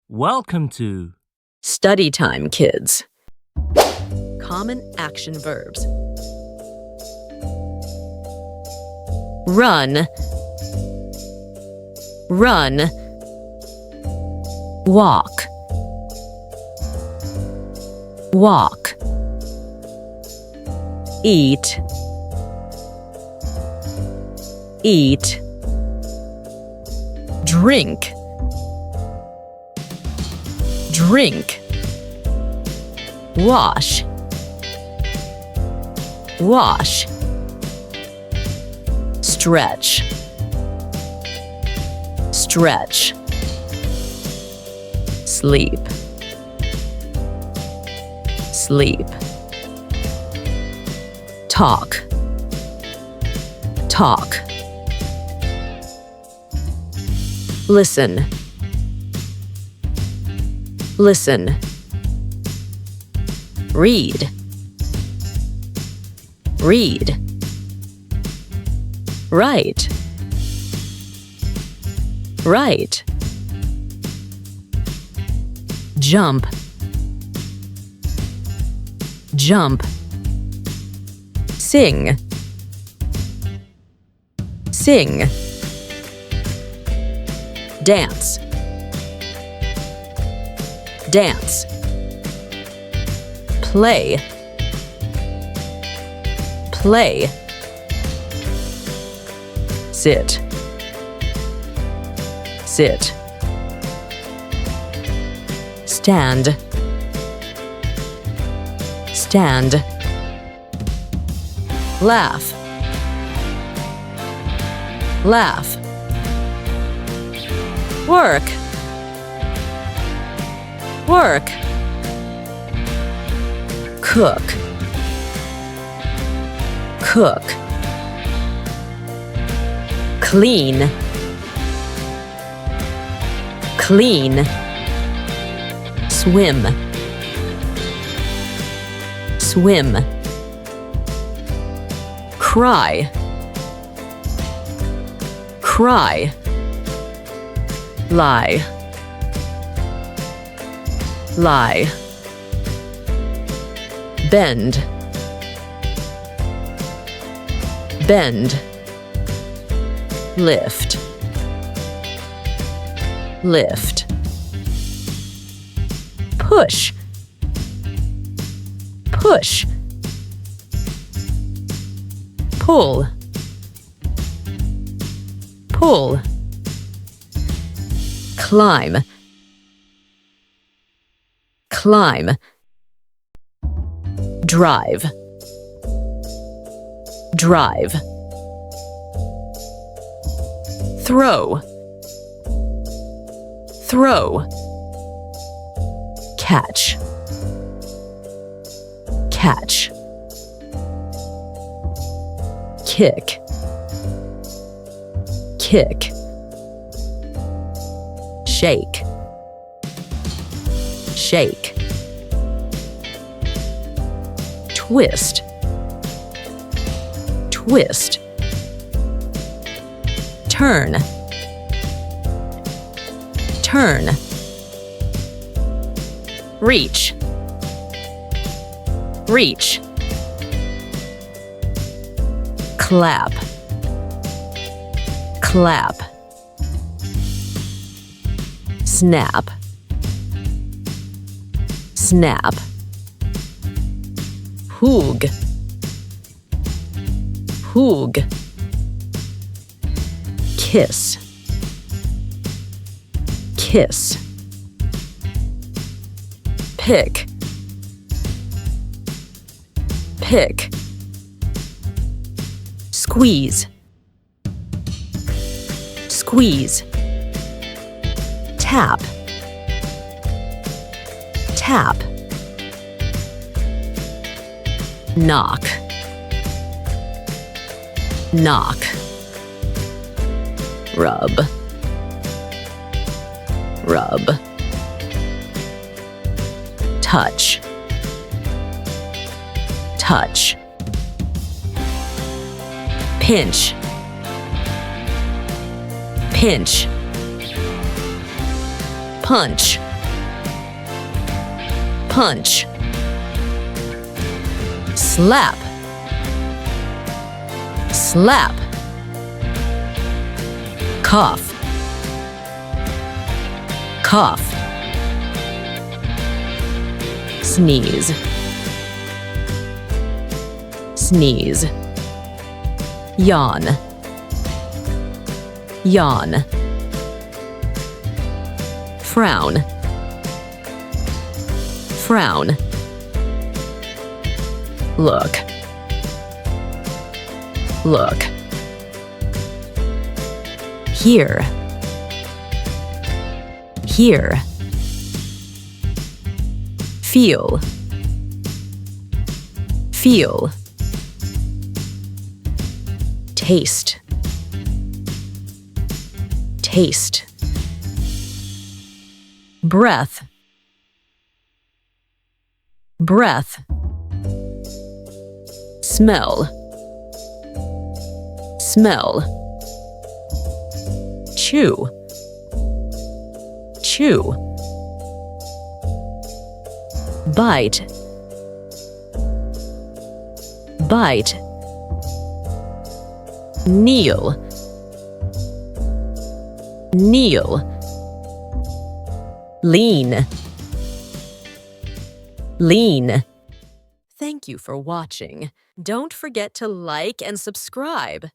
Welcome to Study time, kids. Common action verbs. Run, run. Walk, walk. Eat, eat. Drink, drink. Wash, wash. Stretch, stretch. Sleep, sleep. Talk, talk. Listen, listen. Read, read. Write, write. Jump, jump. Sing, sing. Dance, dance. Play, play. Sit, sit. Stand, stand. Laugh, laugh. Work, work. Cook, cook. Clean, clean. Swim, swim. Cry, cry. Lie, lie. Bend, bend. Lift, lift. Push, push. Pull, pull. Climb, climb. Drive, drive. Throw, throw. Catch, catch. Kick, kick. Shake, shake. Twist, twist. Turn, turn. Reach, reach. Clap, clap. Snap, snap. Hoog, hoog. Kiss, kiss. Pick, pick. Squeeze, squeeze. Tap, tap. Knock, knock. Rub, rub. Touch, touch. Pinch, pinch. Punch, punch, slap, slap, cough, cough, sneeze, sneeze, yawn, yawn, frown, frown, look, look, here, here, feel, feel, taste, taste, breath, breath, smell, smell, chew, chew, bite, bite, kneel, kneel, lean, lean. Thank you for watching. Don't forget to like and subscribe.